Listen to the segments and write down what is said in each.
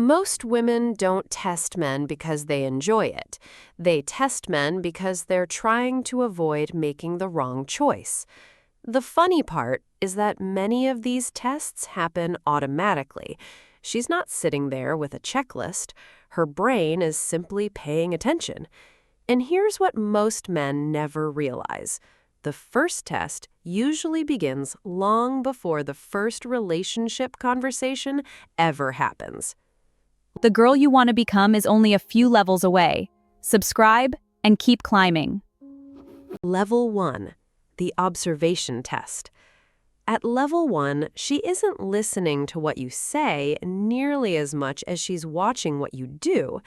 Most women don't test men because they enjoy it. They test men because they're trying to avoid making the wrong choice. The funny part is that many of these tests happen automatically. She's not sitting there with a checklist. Her brain is simply paying attention. And here's what most men never realize. The first test usually begins long before the first relationship conversation ever happens. The girl you want to become is only a few levels away. Subscribe and keep climbing. Level 1. The observation test. At level 1, she isn't listening to what you say nearly as much as she's watching what you do.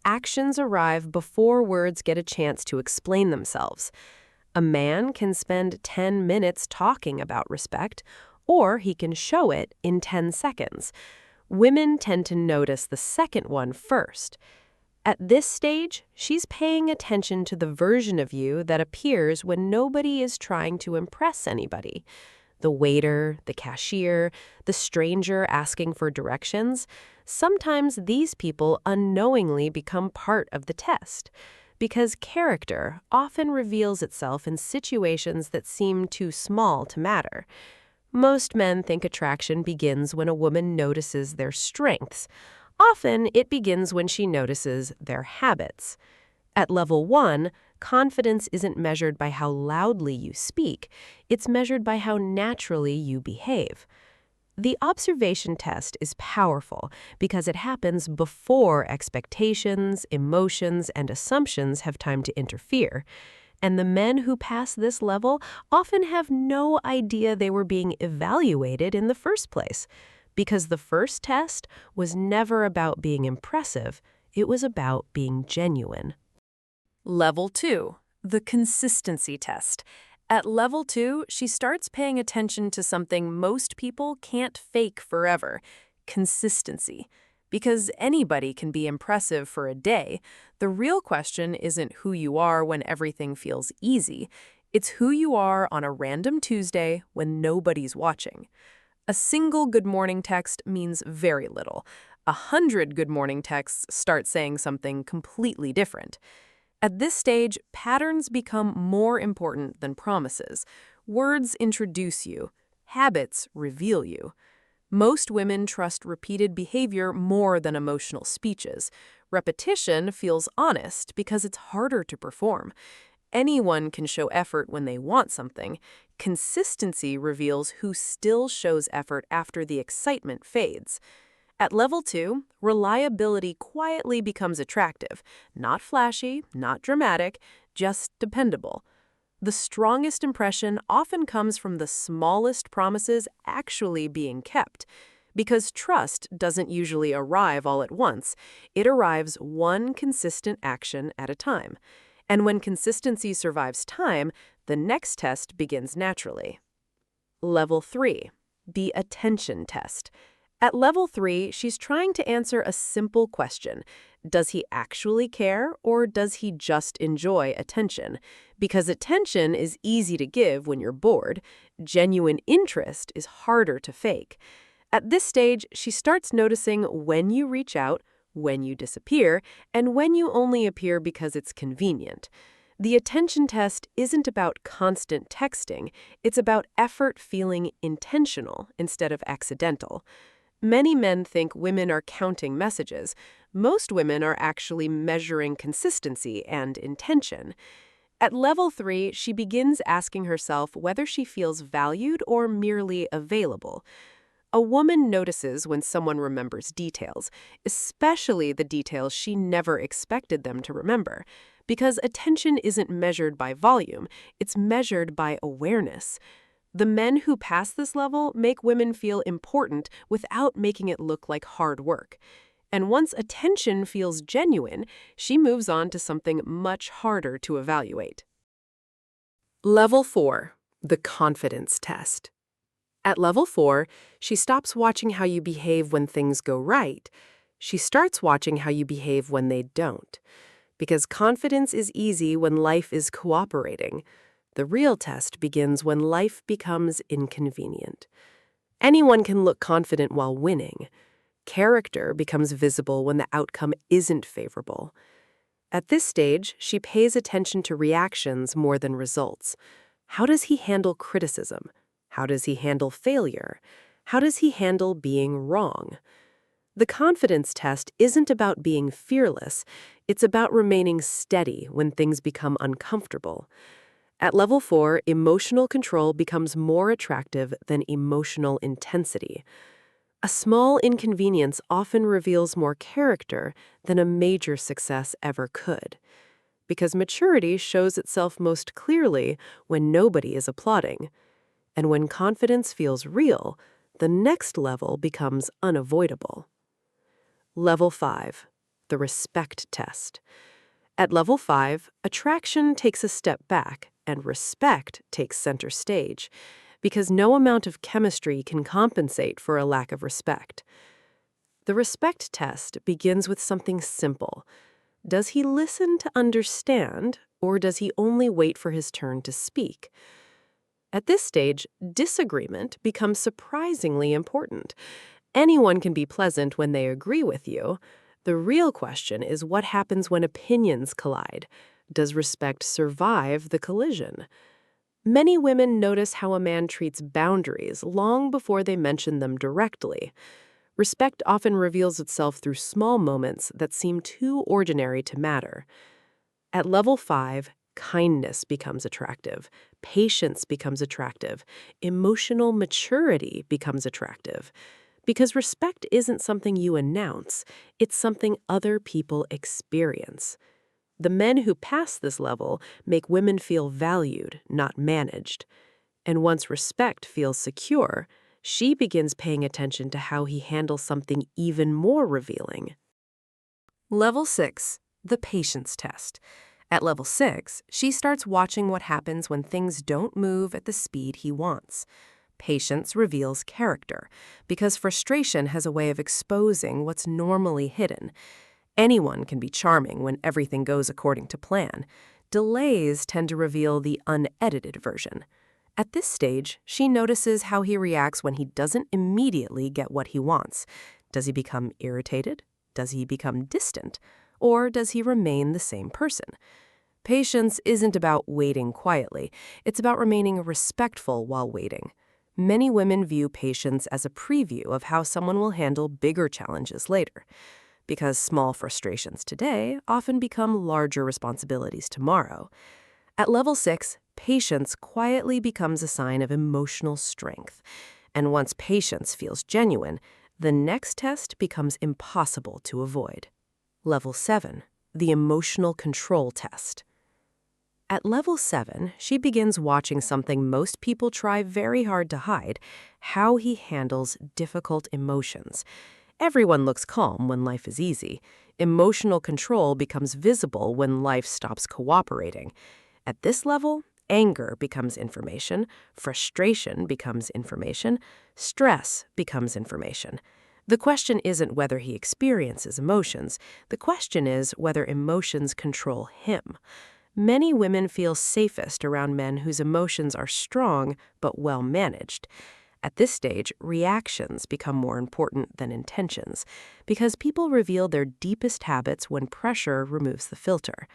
Actions arrive before words get a chance to explain themselves. A man can spend 10 minutes talking about respect, or he can show it in 10 seconds. Women tend to notice the second one first. At this stage, she's paying attention to the version of you that appears when nobody is trying to impress anybody. The waiter, the cashier, the stranger asking for directions. Sometimes these people unknowingly become part of the test, because character often reveals itself in situations that seem too small to matter. Most men think attraction begins when a woman notices their strengths. Often, it begins when she notices their habits. At level 1, confidence isn't measured by how loudly you speak. It's measured by how naturally you behave. The observation test is powerful because it happens before expectations, emotions, and assumptions have time to interfere. And the men who pass this level often have no idea they were being evaluated in the first place, because the first test was never about being impressive, it was about being genuine. Level 2. The consistency test. At level 2, she starts paying attention to something most people can't fake forever: consistency. Because anybody can be impressive for a day, the real question isn't who you are when everything feels easy. It's who you are on a random Tuesday when nobody's watching. A single good morning text means very little. 100 good morning texts start saying something completely different. At this stage, patterns become more important than promises. Words introduce you. Habits reveal you. Most women trust repeated behavior more than emotional speeches. Repetition feels honest because it's harder to perform. Anyone can show effort when they want something. Consistency reveals who still shows effort after the excitement fades. At level 2, reliability quietly becomes attractive. Not flashy, not dramatic, just dependable. The strongest impression often comes from the smallest promises actually being kept. Because trust doesn't usually arrive all at once, it arrives one consistent action at a time. And when consistency survives time, the next test begins naturally. Level 3. The attention test. At level 3, she's trying to answer a simple question. Does he actually care, or does he just enjoy attention? Because attention is easy to give when you're bored. Genuine interest is harder to fake. At this stage, she starts noticing when you reach out, when you disappear, and when you only appear because it's convenient. The attention test isn't about constant texting. It's about effort feeling intentional instead of accidental. Many men think women are counting messages. Most women are actually measuring consistency and intention. At level 3, she begins asking herself whether she feels valued or merely available. A woman notices when someone remembers details, especially the details she never expected them to remember, because attention isn't measured by volume, it's measured by awareness. The men who pass this level make women feel important without making it look like hard work. And once attention feels genuine, she moves on to something much harder to evaluate. Level 4. The confidence test. At level 4, she stops watching how you behave when things go right. She starts watching how you behave when they don't. Because confidence is easy when life is cooperating. The real test begins when life becomes inconvenient. Anyone can look confident while winning. Character becomes visible when the outcome isn't favorable. At this stage, she pays attention to reactions more than results. How does he handle criticism? How does he handle failure? How does he handle being wrong? The confidence test isn't about being fearless, it's about remaining steady when things become uncomfortable. At level 4, emotional control becomes more attractive than emotional intensity. A small inconvenience often reveals more character than a major success ever could. Because maturity shows itself most clearly when nobody is applauding. And when confidence feels real, the next level becomes unavoidable. Level 5, the respect test. At level 5, attraction takes a step back and respect takes center stage, because no amount of chemistry can compensate for a lack of respect. The respect test begins with something simple. Does he listen to understand, or does he only wait for his turn to speak? At this stage, disagreement becomes surprisingly important. Anyone can be pleasant when they agree with you. The real question is what happens when opinions collide. Does respect survive the collision? Many women notice how a man treats boundaries long before they mention them directly. Respect often reveals itself through small moments that seem too ordinary to matter. At level 5, kindness becomes attractive, patience becomes attractive, emotional maturity becomes attractive. Because respect isn't something you announce, it's something other people experience. The men who pass this level make women feel valued, not managed. And once respect feels secure, she begins paying attention to how he handles something even more revealing. Level 6, the patience test. At level 6, she starts watching what happens when things don't move at the speed he wants. Patience reveals character, because frustration has a way of exposing what's normally hidden. Anyone can be charming when everything goes according to plan. Delays tend to reveal the unedited version. At this stage, she notices how he reacts when he doesn't immediately get what he wants. Does he become irritated? Does he become distant? Or does he remain the same person? Patience isn't about waiting quietly. It's about remaining respectful while waiting. Many women view patience as a preview of how someone will handle bigger challenges later. Because small frustrations today often become larger responsibilities tomorrow. At level 6, patience quietly becomes a sign of emotional strength. And once patience feels genuine, the next test becomes impossible to avoid. Level 7, the emotional control test. At level 7, she begins watching something most people try very hard to hide: how he handles difficult emotions. Everyone looks calm when life is easy. Emotional control becomes visible when life stops cooperating. At this level, anger becomes information, frustration becomes information, stress becomes information. The question isn't whether he experiences emotions. The question is whether emotions control him. Many women feel safest around men whose emotions are strong but well managed. At this stage, reactions become more important than intentions, because people reveal their deepest habits when pressure removes the filter.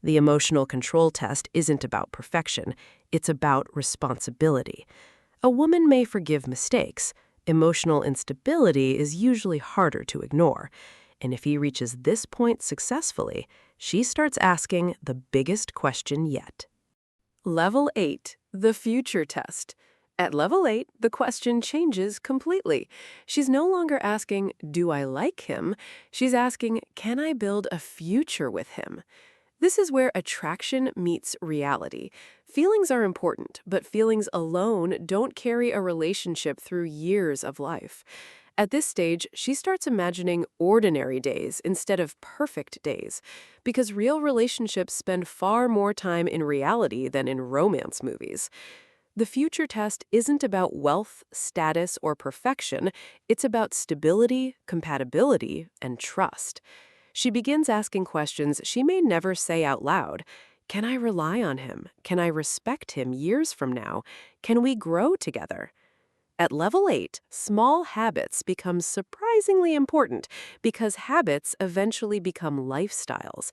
The emotional control test isn't about perfection, it's about responsibility. A woman may forgive mistakes. Emotional instability is usually harder to ignore. And if he reaches this point successfully, she starts asking the biggest question yet. Level 8, the future test. At level 8, the question changes completely. She's no longer asking, do I like him? She's asking, can I build a future with him? This is where attraction meets reality. Feelings are important, but feelings alone don't carry a relationship through years of life. At this stage, she starts imagining ordinary days instead of perfect days, because real relationships spend far more time in reality than in romance movies. The future test isn't about wealth, status, or perfection. It's about stability, compatibility, and trust. She begins asking questions she may never say out loud. Can I rely on him? Can I respect him years from now? Can we grow together? At level 8, small habits become surprisingly important because habits eventually become lifestyles.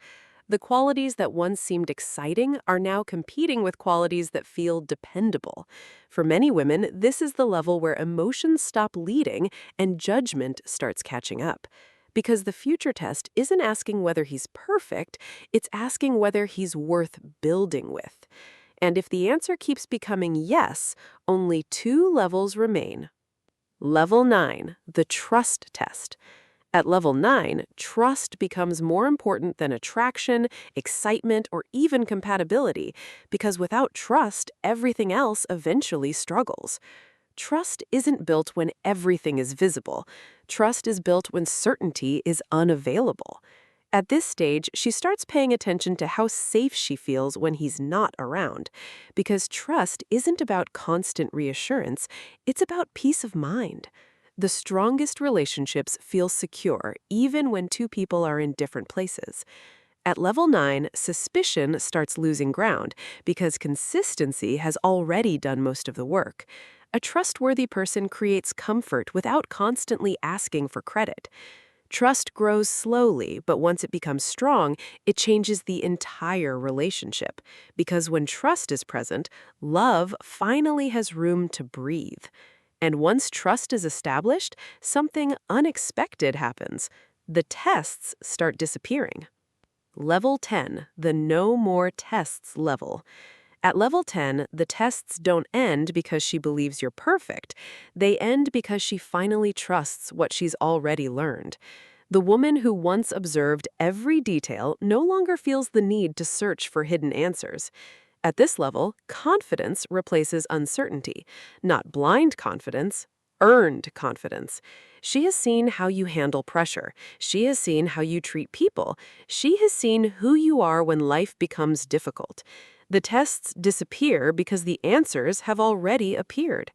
The qualities that once seemed exciting are now competing with qualities that feel dependable. For many women, this is the level where emotions stop leading and judgment starts catching up. Because the future test isn't asking whether he's perfect, it's asking whether he's worth building with. And if the answer keeps becoming yes, only 2 levels remain. Level 9, the trust test. At level 9, trust becomes more important than attraction, excitement, or even compatibility, because without trust, everything else eventually struggles. Trust isn't built when everything is visible. Trust is built when certainty is unavailable. At this stage, she starts paying attention to how safe she feels when he's not around. Because trust isn't about constant reassurance, it's about peace of mind. The strongest relationships feel secure even when two people are in different places. At level 9, suspicion starts losing ground because consistency has already done most of the work. A trustworthy person creates comfort without constantly asking for credit. Trust grows slowly, but once it becomes strong, it changes the entire relationship. Because when trust is present, love finally has room to breathe. And once trust is established, something unexpected happens. The tests start disappearing. Level 10, the no more tests level. At level 10, the tests don't end because she believes you're perfect. They end because she finally trusts what she's already learned. The woman who once observed every detail no longer feels the need to search for hidden answers. At this level, confidence replaces uncertainty, not blind confidence, earned confidence. She has seen how you handle pressure. She has seen how you treat people. She has seen who you are when life becomes difficult. The tests disappear because the answers have already appeared.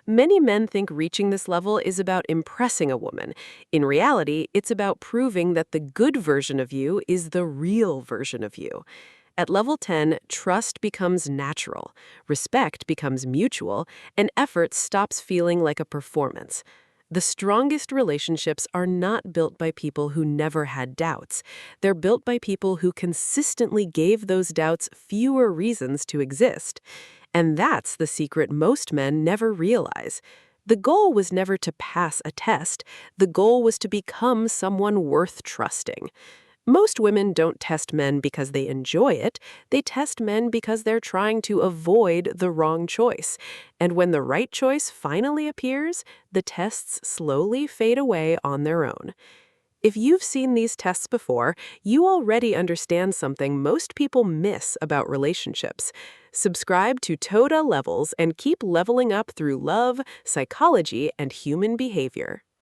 Many men think reaching this level is about impressing a woman. In reality, it's about proving that the good version of you is the real version of you. At level 10, trust becomes natural, respect becomes mutual, and effort stops feeling like a performance. The strongest relationships are not built by people who never had doubts. They're built by people who consistently gave those doubts fewer reasons to exist. And that's the secret most men never realize. The goal was never to pass a test. The goal was to become someone worth trusting. Most women don't test men because they enjoy it. They test men because they're trying to avoid the wrong choice. And when the right choice finally appears, the tests slowly fade away on their own. If you've seen these tests before, you already understand something most people miss about relationships. Subscribe to Toda Levels and keep leveling up through love, psychology, and human behavior.